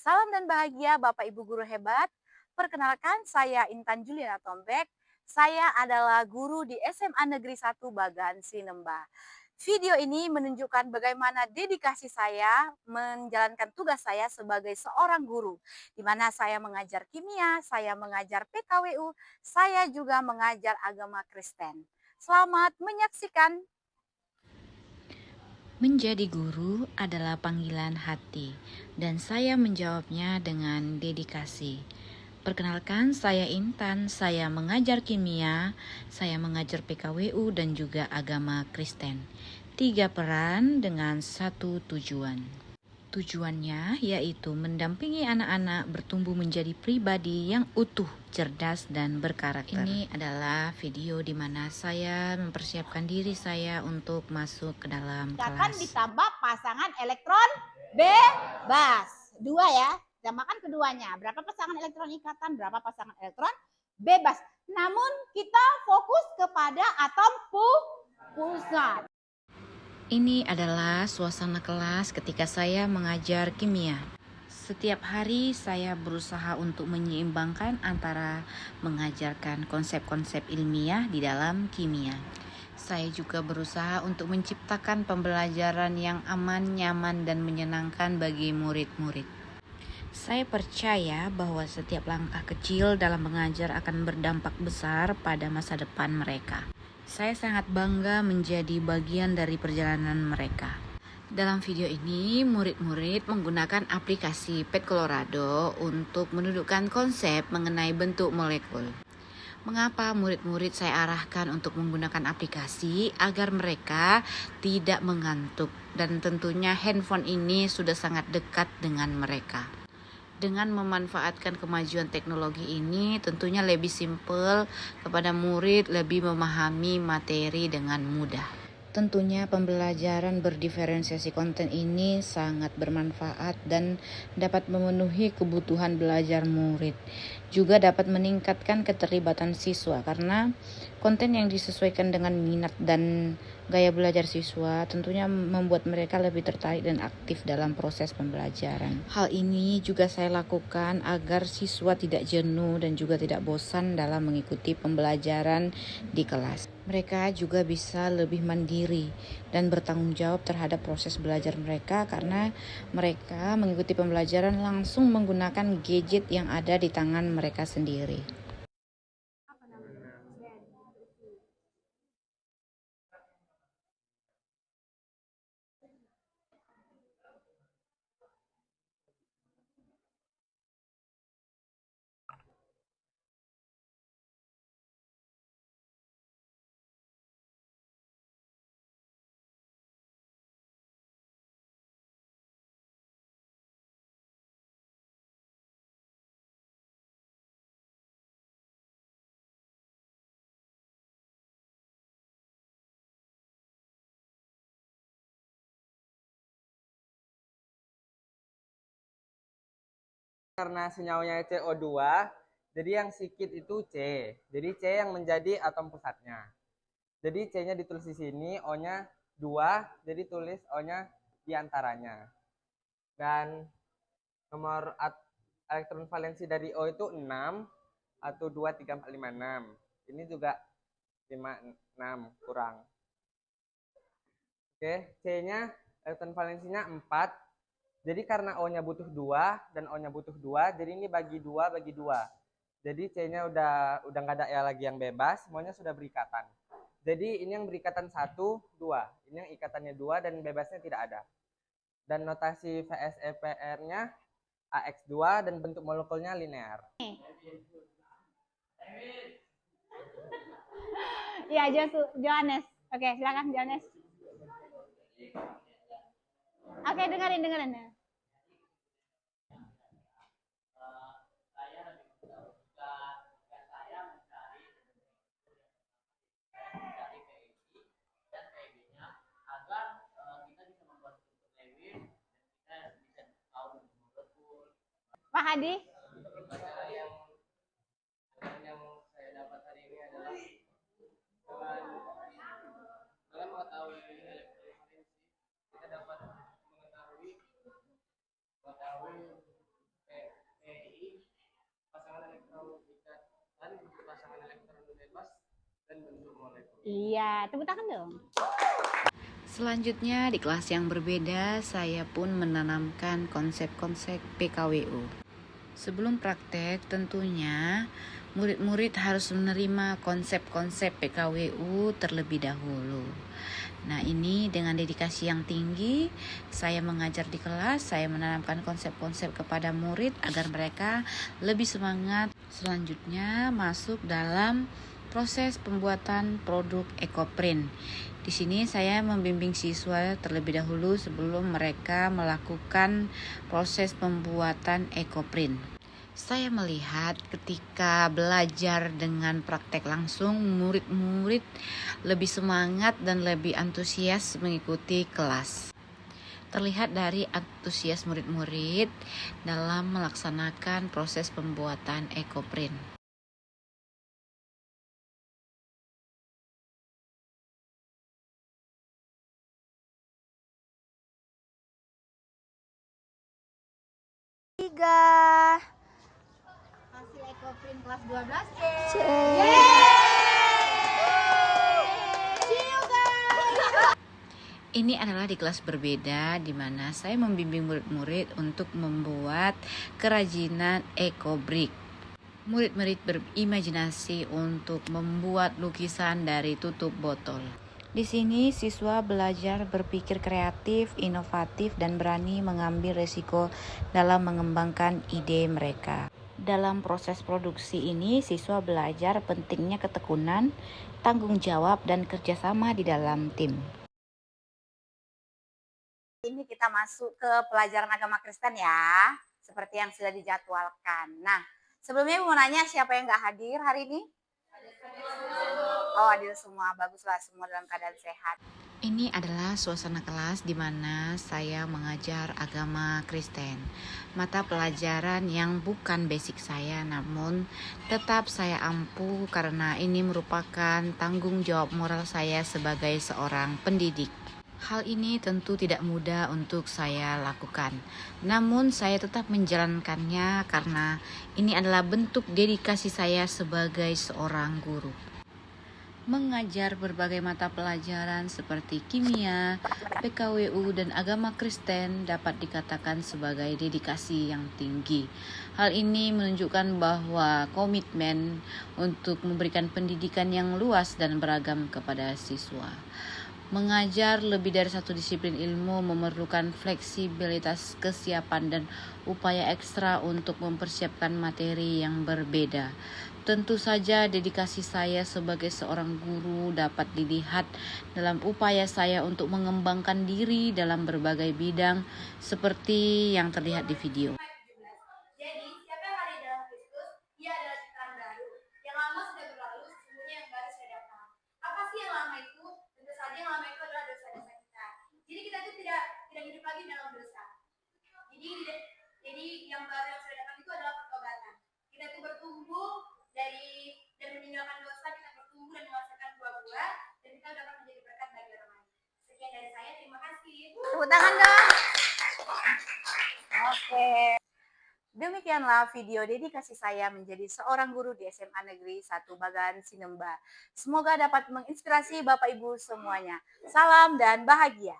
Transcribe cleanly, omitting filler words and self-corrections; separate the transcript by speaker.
Speaker 1: Salam dan bahagia Bapak Ibu guru hebat. Perkenalkan saya Intan Juliana Tombek. Saya adalah guru di SMA Negeri 1 Bagan Sinemba. Video ini menunjukkan bagaimana dedikasi saya menjalankan tugas saya sebagai seorang guru, di mana saya mengajar kimia, saya mengajar PKWU, saya juga mengajar agama Kristen. Selamat menyaksikan.
Speaker 2: Menjadi guru adalah panggilan hati, dan saya menjawabnya dengan dedikasi. Perkenalkan, saya Intan, saya mengajar kimia, saya mengajar PKWU dan juga agama Kristen. 3 peran dengan 1 tujuan. Tujuannya yaitu mendampingi anak-anak bertumbuh menjadi pribadi yang utuh, cerdas, dan berkarakter. Ini adalah video di mana saya mempersiapkan diri saya untuk masuk ke dalam
Speaker 3: Akan
Speaker 2: kelas.
Speaker 3: ditambah pasangan elektron bebas. 2 ya. Tambahkan keduanya. Berapa pasangan elektron ikatan, berapa pasangan elektron bebas. Namun kita fokus kepada atom pusat.
Speaker 2: Ini adalah suasana kelas ketika saya mengajar kimia. Setiap hari saya berusaha untuk menyeimbangkan antara mengajarkan konsep-konsep ilmiah di dalam kimia. Saya juga berusaha untuk menciptakan pembelajaran yang aman, nyaman, dan menyenangkan bagi murid-murid. Saya percaya bahwa setiap langkah kecil dalam mengajar akan berdampak besar pada masa depan mereka. Saya sangat bangga menjadi bagian dari perjalanan mereka. Dalam video ini, murid-murid menggunakan aplikasi Pet Colorado untuk menunjukkan konsep mengenai bentuk molekul. Mengapa murid-murid saya arahkan untuk menggunakan aplikasi agar mereka tidak mengantuk, dan tentunya handphone ini sudah sangat dekat dengan mereka. Dengan memanfaatkan kemajuan teknologi ini, tentunya lebih simpel kepada murid lebih memahami materi dengan mudah. Tentunya pembelajaran berdiferensiasi konten ini sangat bermanfaat dan dapat memenuhi kebutuhan belajar murid. Juga dapat meningkatkan keterlibatan siswa karena konten yang disesuaikan dengan minat dan gaya belajar siswa tentunya membuat mereka lebih tertarik dan aktif dalam proses pembelajaran. Hal ini juga saya lakukan agar siswa tidak jenuh dan juga tidak bosan dalam mengikuti pembelajaran di kelas. Mereka juga bisa lebih mandiri dan bertanggung jawab terhadap proses belajar mereka karena mereka mengikuti pembelajaran langsung menggunakan gadget yang ada di tangan mereka sendiri.
Speaker 4: Karena senyawanya CO2, jadi yang sedikit itu C. Jadi C yang menjadi atom pusatnya. Jadi C-nya ditulis di sini, O-nya 2, jadi tulis O-nya di antaranya. Dan nomor elektron valensi dari O itu 6, atau 2, 3, 4, 5, 6. Ini juga 5, 6, kurang. Oke, C-nya elektron valensinya 4. Jadi karena O-nya butuh 2 dan O-nya butuh 2, jadi ini bagi 2 bagi 2. Jadi C-nya udah nggak ada ya lagi yang bebas, semuanya sudah berikatan. Jadi ini yang berikatan 1, 2. Ini yang ikatannya 2 dan bebasnya tidak ada. Dan notasi VSEPR-nya AX2 dan bentuk molekulnya linear.
Speaker 3: Ya, Johannes. Oke, silakan Johannes. Oke, dengerin ya. Pak Hadi.
Speaker 4: Yang saya dapat hari ini adalah dalam mengetahui elektrovalensi, kita dapat mengetahui
Speaker 3: Iya, tepuk tangan dong.
Speaker 2: Selanjutnya di kelas yang berbeda saya pun menanamkan konsep-konsep PKWU. Sebelum praktek tentunya murid-murid harus menerima konsep-konsep PKWU terlebih dahulu. Nah, ini dengan dedikasi yang tinggi saya mengajar di kelas, saya menanamkan konsep-konsep kepada murid agar mereka lebih semangat. Selanjutnya masuk dalam proses pembuatan produk ekoprint. Di sini saya membimbing siswa terlebih dahulu sebelum mereka melakukan proses pembuatan ekoprint. Saya melihat ketika belajar dengan praktek langsung, murid-murid lebih semangat dan lebih antusias mengikuti kelas. Terlihat dari antusias murid-murid dalam melaksanakan proses pembuatan ekoprint.
Speaker 1: Tiga.
Speaker 3: Hasil ekoprint kelas 12 C.
Speaker 2: Ini adalah di kelas berbeda di mana saya membimbing murid-murid untuk membuat kerajinan ekobrik. Murid-murid berimajinasi untuk membuat lukisan dari tutup botol. Di sini siswa belajar berpikir kreatif, inovatif, dan berani mengambil risiko dalam mengembangkan ide mereka. Dalam proses produksi ini, siswa belajar pentingnya ketekunan, tanggung jawab, dan kerjasama di dalam tim.
Speaker 1: Ini kita masuk ke pelajaran agama Kristen ya, seperti yang sudah dijadwalkan. Nah, sebelumnya mau nanya siapa yang nggak hadir hari ini? Oh, hadir semua. Baguslah, semua dalam keadaan sehat.
Speaker 2: Ini adalah suasana kelas di mana saya mengajar agama Kristen. Mata pelajaran yang bukan basic saya, namun tetap saya ampuh karena ini merupakan tanggung jawab moral saya sebagai seorang pendidik. Hal ini tentu tidak mudah untuk saya lakukan, namun saya tetap menjalankannya karena ini adalah bentuk dedikasi saya sebagai seorang guru. Mengajar berbagai mata pelajaran seperti kimia, PKWU, dan agama Kristen dapat dikatakan sebagai dedikasi yang tinggi. Hal ini menunjukkan bahwa komitmen untuk memberikan pendidikan yang luas dan beragam kepada siswa. Mengajar lebih dari satu disiplin ilmu memerlukan fleksibilitas, kesiapan, dan upaya ekstra untuk mempersiapkan materi yang berbeda. Tentu saja dedikasi saya sebagai seorang guru dapat dilihat dalam upaya saya untuk mengembangkan diri dalam berbagai bidang seperti yang terlihat di video.
Speaker 1: Jadi, siapa yang ada di dalam Kristus, ia adalah ciptaan baru. Yang lama sudah berlalu, sesungguhnya yang baru sudah datang. Apa sih yang lama itu? Tentu saja yang lama itu adalah dosa-dosa kita. Jadi kita itu tidak hidup lagi dalam dosa. Jadi yang baru yang sudah datang itu adalah pertobatan. Kita itu bertumbuh dan meninggalkan dosa, kita bertumbuh dan menghasilkan buah-buah, dan kita dapat menjadi berkat bagi orang lain. Sekian dari saya, terima kasih. Tepuk tangan dong. Oke. Demikianlah video dedikasi saya menjadi seorang guru di SMA Negeri 1 Bagan Sinemba. Semoga dapat menginspirasi Bapak Ibu semuanya. Salam dan bahagia.